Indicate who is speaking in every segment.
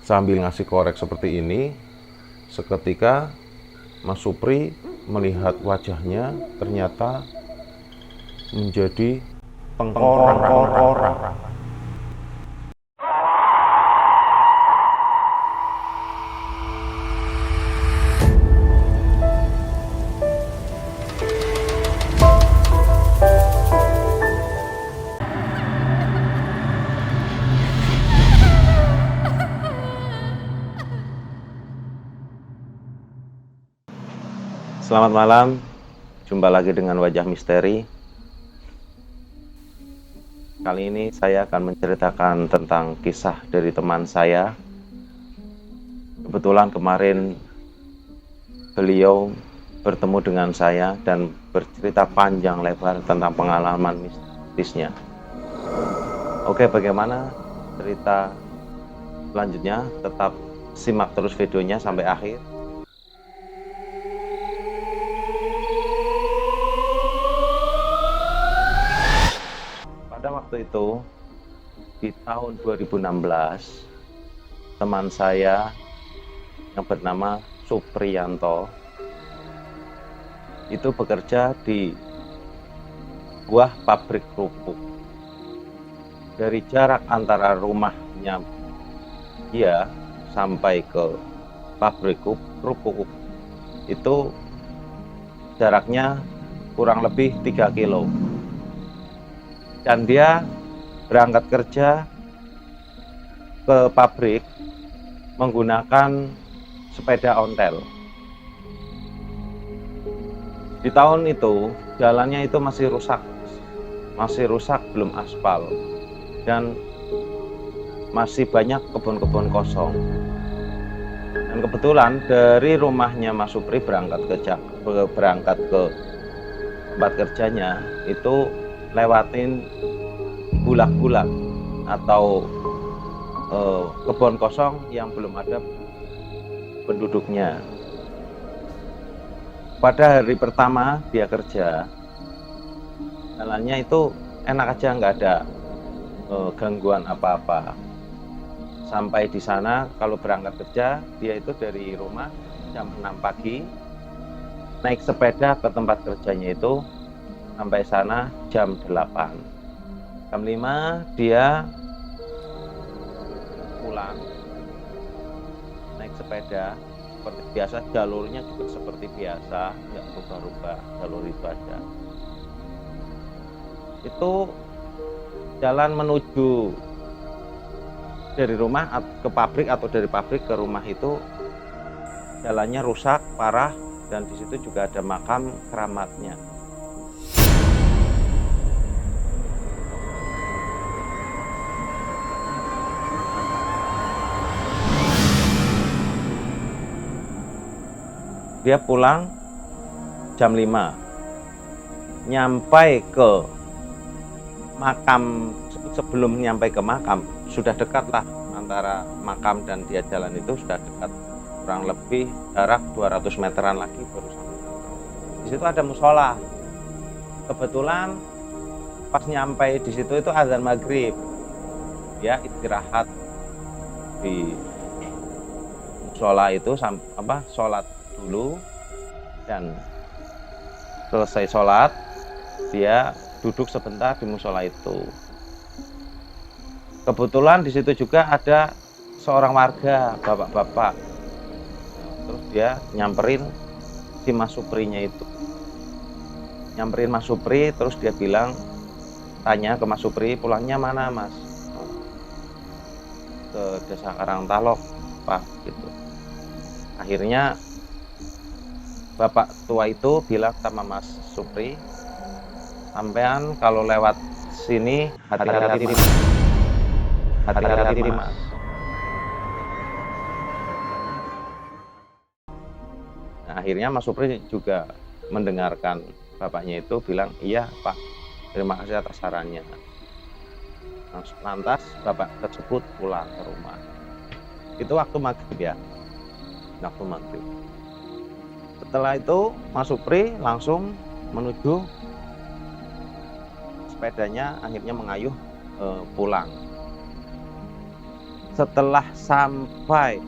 Speaker 1: Sambil ngasih korek seperti ini, seketika Mas Supri melihat wajahnya ternyata menjadi tengkorak. Selamat malam, jumpa lagi dengan Wajah Misteri. Kali ini saya akan menceritakan tentang kisah dari teman saya. Kebetulan kemarin beliau bertemu dengan saya dan bercerita panjang lebar tentang pengalaman mistisnya. Oke, bagaimana cerita selanjutnya? Tetap simak terus videonya sampai akhir. Pada waktu itu, di tahun 2016, teman saya yang bernama Supriyanto itu bekerja di sebuah pabrik kerupuk. Dari jarak antara rumahnya dia sampai ke pabrik kerupuk itu jaraknya kurang lebih 3 kilo. Dan dia berangkat kerja ke pabrik menggunakan sepeda ontel. Di tahun itu jalannya itu masih rusak belum aspal, dan masih banyak kebun-kebun kosong. Dan kebetulan dari rumahnya Mas Supri berangkat ke tempat kerjanya itu lewatin bulak-bulak atau kebun kosong yang belum ada penduduknya. Pada hari pertama dia kerja, jalannya itu enak aja, nggak ada gangguan apa-apa. Sampai di sana kalau berangkat kerja, dia itu dari rumah jam 6 pagi, naik sepeda ke tempat kerjanya itu sampai sana jam 8. Jam 5 dia pulang naik sepeda seperti biasa, jalurnya juga seperti biasa, nggak rubah-rubah, jalur itu aja. Itu jalan menuju dari rumah ke pabrik atau dari pabrik ke rumah itu jalannya rusak parah, dan di situ juga ada makam keramatnya. Dia pulang jam 5, nyampai ke makam. Sebelum nyampai ke makam sudah dekat lah, antara makam dan dia jalan itu sudah dekat, kurang lebih jarak 200 meteran lagi baru sampai makam. Di situ ada musola. Kebetulan pas nyampe di situ itu azan maghrib. Dia istirahat di musola itu sholat dulu, dan selesai sholat dia duduk sebentar di musola itu. Kebetulan di situ juga ada seorang warga, bapak-bapak. Terus dia nyamperin si Mas Suprinya itu, nyamperin Mas Supri, terus dia tanya ke Mas Supri, pulangnya mana Mas? Ke Desa Karangtalok Pak, gitu. Akhirnya bapak tua itu bilang sama Mas Supri, sampean kalau lewat sini hati-hati Mas. Nah, akhirnya Mas Supri juga mendengarkan bapaknya itu bilang, iya Pak, terima kasih atas sarannya. Lantas bapak tersebut pulang ke rumah. Itu waktu maghrib ya, waktu maghrib. Setelah itu Mas Supri langsung menuju sepedanya, akhirnya mengayuh pulang. Setelah sampai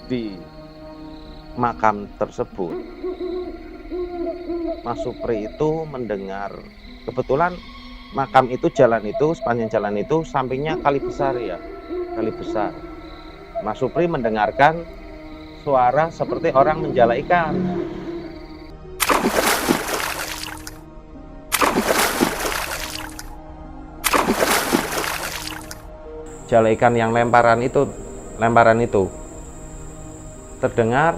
Speaker 1: di makam tersebut, Mas Supri itu mendengar, kebetulan makam itu, jalan itu, sepanjang jalan itu sampingnya kali besar ya, kali besar. Mas Supri mendengarkan suara seperti orang menjala ikan. Jala ikan yang lemparan itu terdengar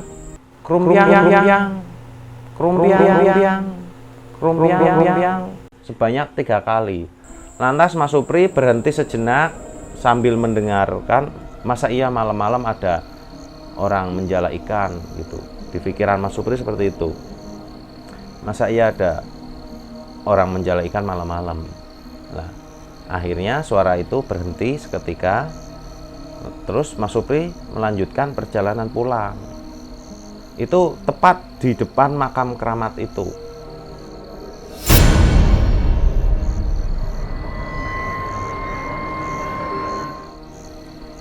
Speaker 1: krumpiang sebanyak 3 kali. Lantas Mas Supri berhenti sejenak sambil mendengarkan, masa iya malam-malam ada orang menjala ikan gitu. Di pikiran Mas Supri seperti itu. Masa iya ada orang menjala ikan malam-malam. Nah, akhirnya suara itu berhenti seketika. Terus Mas Supri melanjutkan perjalanan pulang. Itu tepat di depan makam keramat itu.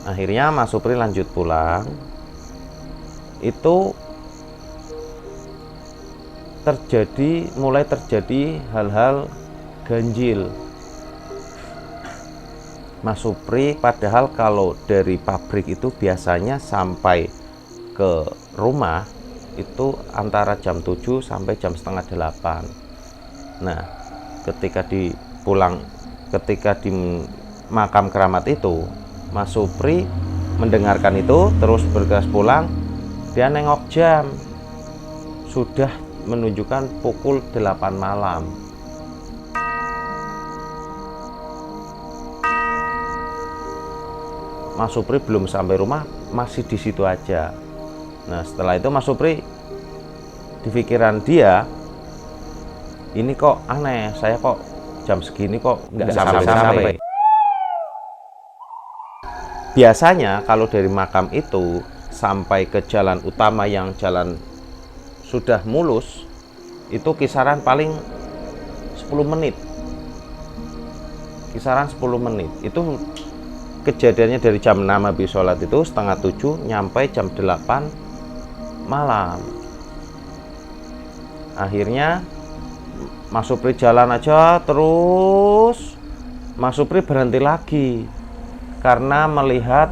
Speaker 1: Akhirnya Mas Supri lanjut pulang. Itu mulai terjadi hal-hal ganjil. Mas Supri padahal kalau dari pabrik itu biasanya sampai ke rumah itu antara jam 7 sampai jam setengah 8. Nah, ketika di makam keramat itu, Mas Supri mendengarkan itu terus bergegas pulang. Dia nengok jam, sudah menunjukkan pukul 8 malam. Mas Supri belum sampai rumah, masih di situ aja. Nah, setelah itu Mas Supri, di pikiran dia, ini kok aneh, saya kok jam segini kok nggak sampai-sampai. Biasanya kalau dari makam itu sampai ke jalan utama yang jalan sudah mulus, itu kisaran paling 10 menit. Kisaran 10 menit. Itu kejadiannya dari jam 6 habis sholat itu setengah 7 nyampe jam 8 malam. Akhirnya Mas Supri jalan aja terus. Mas Supri berhenti lagi karena melihat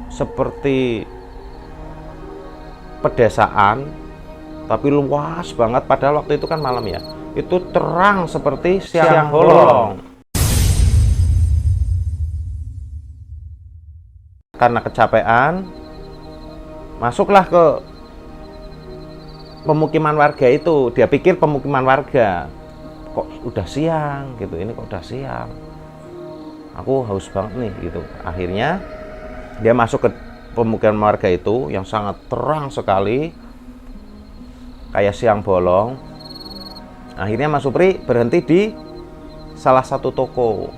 Speaker 1: seperti pedesaan tapi luas banget, padahal waktu itu kan malam ya. Itu terang seperti siang bolong. Karena kecapean, masuklah ke pemukiman warga itu. Dia pikir pemukiman warga, kok udah siang gitu, ini kok udah siang, aku haus banget nih gitu. Akhirnya dia masuk ke pemukiman warga itu yang sangat terang sekali, kayak siang bolong. Akhirnya Mas Supri berhenti di salah satu toko.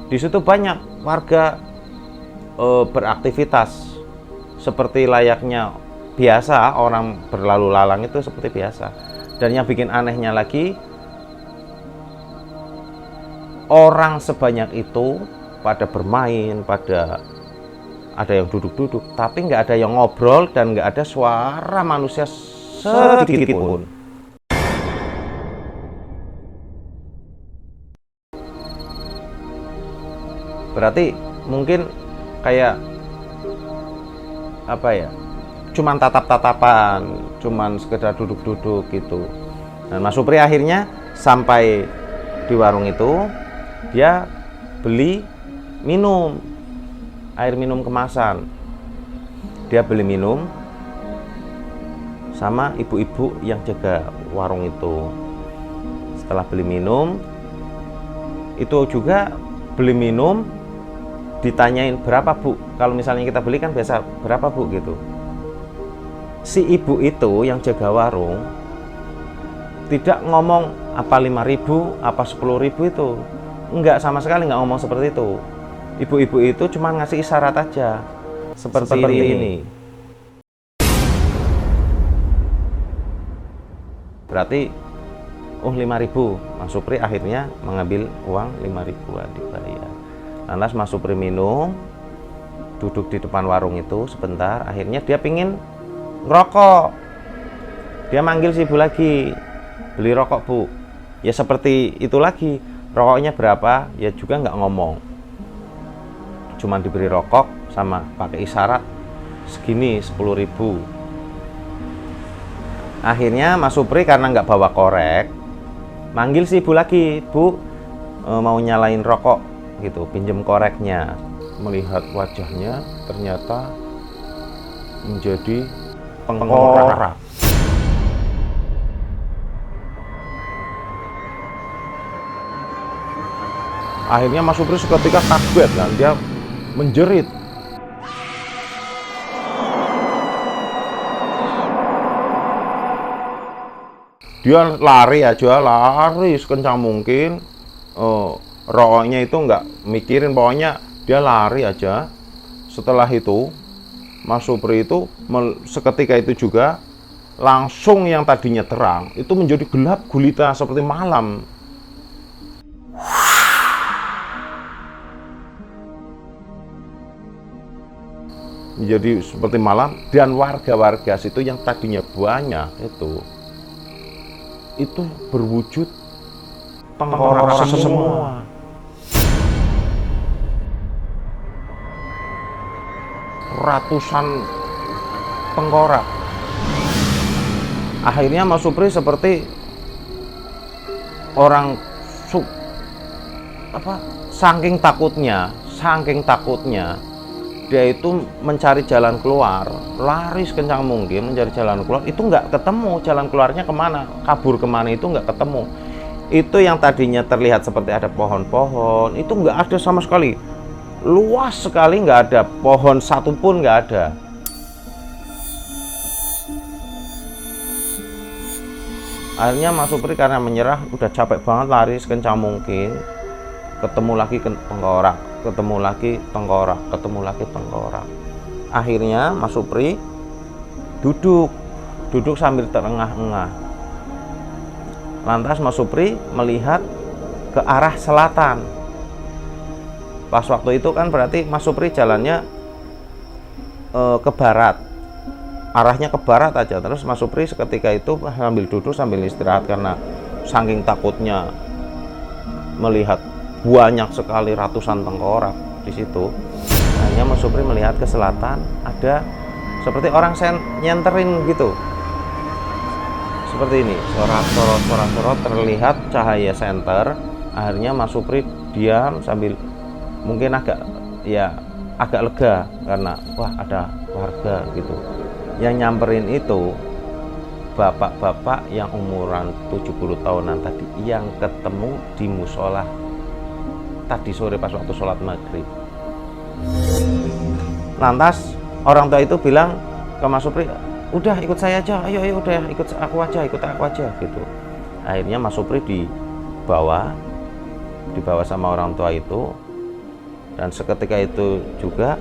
Speaker 1: Di situ banyak warga beraktivitas seperti layaknya biasa, orang berlalu lalang itu seperti biasa. Dan yang bikin anehnya lagi, orang sebanyak itu pada bermain, ada yang duduk-duduk, tapi nggak ada yang ngobrol dan nggak ada suara manusia sedikit pun. Berarti mungkin kayak apa ya, cuman tatap-tatapan, cuman sekedar duduk-duduk gitu. Dan Mas Supri akhirnya sampai di warung itu, dia beli minum, air minum kemasan. Dia beli minum sama ibu-ibu yang jaga warung itu. Setelah beli minum, itu juga beli minum, ditanyain berapa Bu, kalau misalnya kita beli kan biasa berapa Bu gitu. Si ibu itu yang jaga warung tidak ngomong apa 5.000 apa 10.000 itu, enggak, sama sekali nggak ngomong seperti itu. Ibu-ibu itu cuma ngasih isyarat aja seperti ini. berarti 5.000. Mas Supri akhirnya mengambil uang 5.000-an dibayar. Lantas Mas Supri minum, duduk di depan warung itu sebentar, akhirnya dia pingin ngerokok. Dia manggil si ibu lagi, beli rokok bu. Ya seperti itu lagi, rokoknya berapa? Ya juga nggak ngomong, cuman diberi rokok sama pakai isyarat segini 10.000. Akhirnya Mas Supri karena nggak bawa korek, manggil si ibu lagi, bu mau nyalain rokok gitu, pinjem koreknya. Melihat wajahnya ternyata menjadi tengkorak. Akhirnya Mas Supri seketika kaget kan, dia menjerit. Dia lari sekencang mungkin. Rokoknya itu nggak mikirin, pokoknya dia lari aja. Setelah itu Mas Supri itu seketika itu juga langsung yang tadinya terang itu menjadi gelap gulita seperti malam. Menjadi seperti malam, dan warga-warga situ yang tadinya banyak itu berwujud tengkorak semua. Ratusan tengkorak. Akhirnya Mas Supri seperti orang saking takutnya dia itu mencari jalan keluar, lari sekencang mungkin mencari jalan keluar. Itu nggak ketemu jalan keluarnya kemana, kabur kemana itu nggak ketemu. Itu yang tadinya terlihat seperti ada pohon-pohon, itu nggak ada sama sekali. Luas sekali, nggak ada pohon satu pun, nggak ada. Akhirnya Mas Supri karena menyerah, udah capek banget lari sekencang mungkin. Ketemu lagi tengkorak, ketemu lagi tengkorak, ketemu lagi tengkorak. Akhirnya Mas Supri duduk sambil terengah-engah. Lantas Mas Supri melihat ke arah selatan. Pas waktu itu kan berarti Mas Supri jalannya ke barat, arahnya ke barat aja. Terus Mas Supri seketika itu sambil duduk sambil istirahat karena saking takutnya melihat banyak sekali ratusan tengkorak di situ. Hanya Mas Supri melihat ke selatan, ada seperti orang nyenterin gitu. Seperti ini, sorot terlihat cahaya senter. Akhirnya Mas Supri diam sambil mungkin agak lega karena wah ada warga gitu. Yang nyamperin itu bapak-bapak yang umuran 70 tahunan tadi yang ketemu di musola tadi sore pas waktu sholat maghrib. Lantas orang tua itu bilang ke Mas Supri, udah ikut saya aja, ayo udah ikut aku aja gitu. Akhirnya Mas Supri dibawa sama orang tua itu, dan seketika itu juga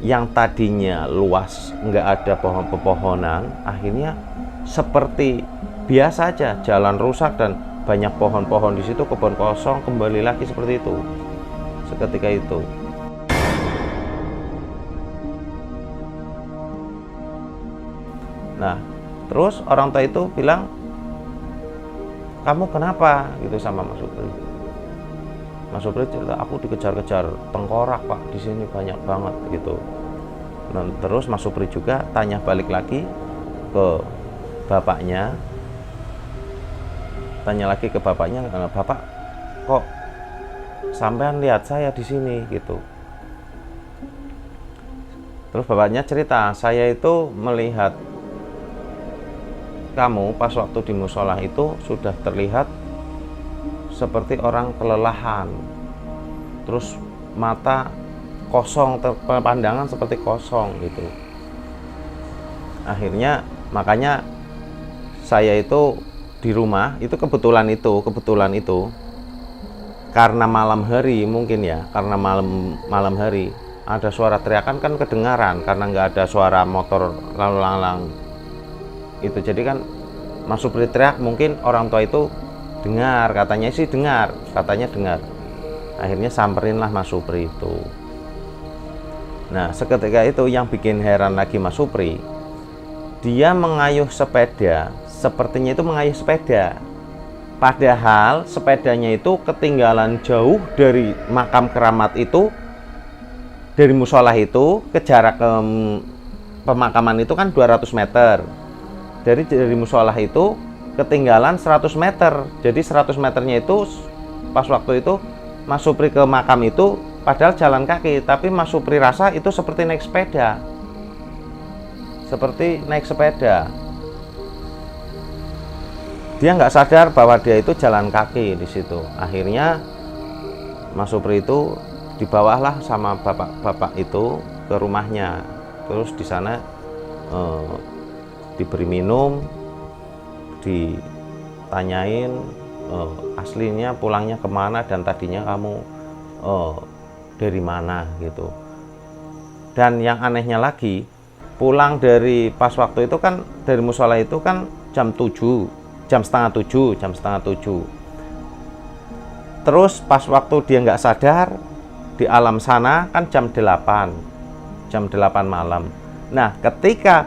Speaker 1: yang tadinya luas nggak ada pepohonan, akhirnya seperti biasa aja, jalan rusak dan banyak pohon-pohon di situ, kebun kosong kembali lagi seperti itu seketika itu. Nah, terus orang tua itu bilang, kamu kenapa gitu sama Mas Supri. Mas Supri cerita, aku dikejar-kejar tengkorak pak, di sini banyak banget gitu. Dan terus Mas Supri juga tanya balik lagi ke bapaknya, bapak kok sampean lihat saya di sini gitu. Terus bapaknya cerita, saya itu melihat kamu pas waktu di musola itu sudah terlihat seperti orang kelelahan, terus mata kosong, pandangan seperti kosong gitu. Akhirnya makanya saya itu di rumah itu kebetulan itu karena malam hari mungkin ya, karena malam hari ada suara teriakan kan kedengaran karena nggak ada suara motor lalu lalang itu. Jadi kan Mas Supri teriak, mungkin orang tua itu dengar, katanya dengar. Akhirnya samperinlah Mas Supri itu. Nah, seketika itu yang bikin heran lagi Mas Supri, dia mengayuh sepeda, sepertinya itu mengayuh sepeda. Padahal sepedanya itu ketinggalan jauh dari makam keramat itu, dari musola itu ke jarak ke pemakaman itu kan 200 meter. Dari musola itu ketinggalan 100 meter. Jadi 100 meternya itu pas waktu itu Mas Supri ke makam itu padahal jalan kaki, tapi Mas Supri rasa itu seperti naik sepeda. Dia nggak sadar bahwa dia itu jalan kaki di situ. Akhirnya Mas Supri itu dibawalah sama bapak-bapak itu ke rumahnya. Terus di sana diberi minum, ditanyain aslinya pulangnya kemana dan tadinya kamu dari mana gitu. Dan yang anehnya lagi, pulang dari pas waktu itu kan dari musola itu kan jam setengah tujuh. Terus pas waktu dia nggak sadar di alam sana kan jam 8 malam. Nah, ketika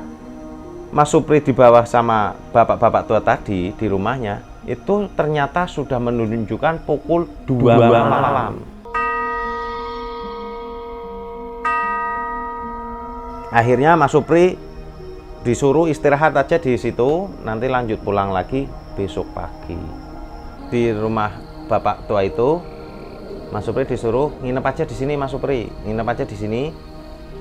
Speaker 1: Mas Supri dibawa sama bapak-bapak tua tadi di rumahnya, itu ternyata sudah menunjukkan pukul 2 malam. Akhirnya Mas Supri disuruh istirahat aja di situ, nanti lanjut pulang lagi besok pagi. Di rumah bapak tua itu, Mas Supri disuruh nginep aja di sini, Mas Supri, nginep aja di sini.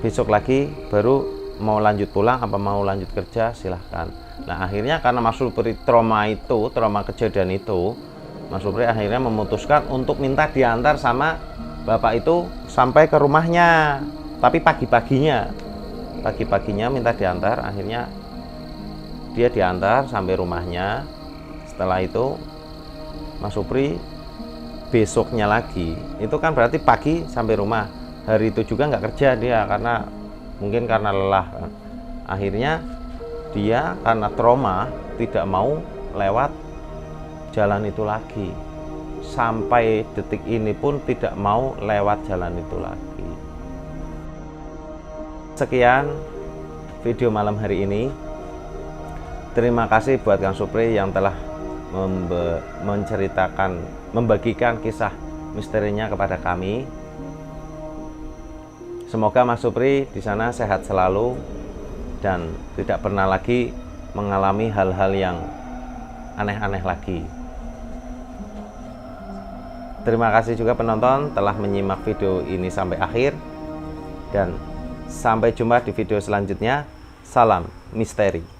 Speaker 1: Besok lagi baru mau lanjut pulang apa mau lanjut kerja silahkan. Nah, akhirnya karena Mas Supri trauma kejadian itu, Mas Supri akhirnya memutuskan untuk minta diantar sama bapak itu sampai ke rumahnya. Tapi pagi-paginya minta diantar, akhirnya dia diantar sampai rumahnya. Setelah itu Mas Supri besoknya lagi, itu kan berarti pagi sampai rumah, hari itu juga nggak kerja dia karena mungkin karena lelah. Akhirnya dia karena trauma tidak mau lewat jalan itu lagi, sampai detik ini pun tidak mau lewat jalan itu lagi. Sekian video malam hari ini. Terima kasih buat Kang Supri yang telah membagikan kisah misterinya kepada kami. Semoga Mas Supri di sana sehat selalu dan tidak pernah lagi mengalami hal-hal yang aneh-aneh lagi. Terima kasih juga penonton telah menyimak video ini sampai akhir, dan sampai jumpa di video selanjutnya. Salam misteri.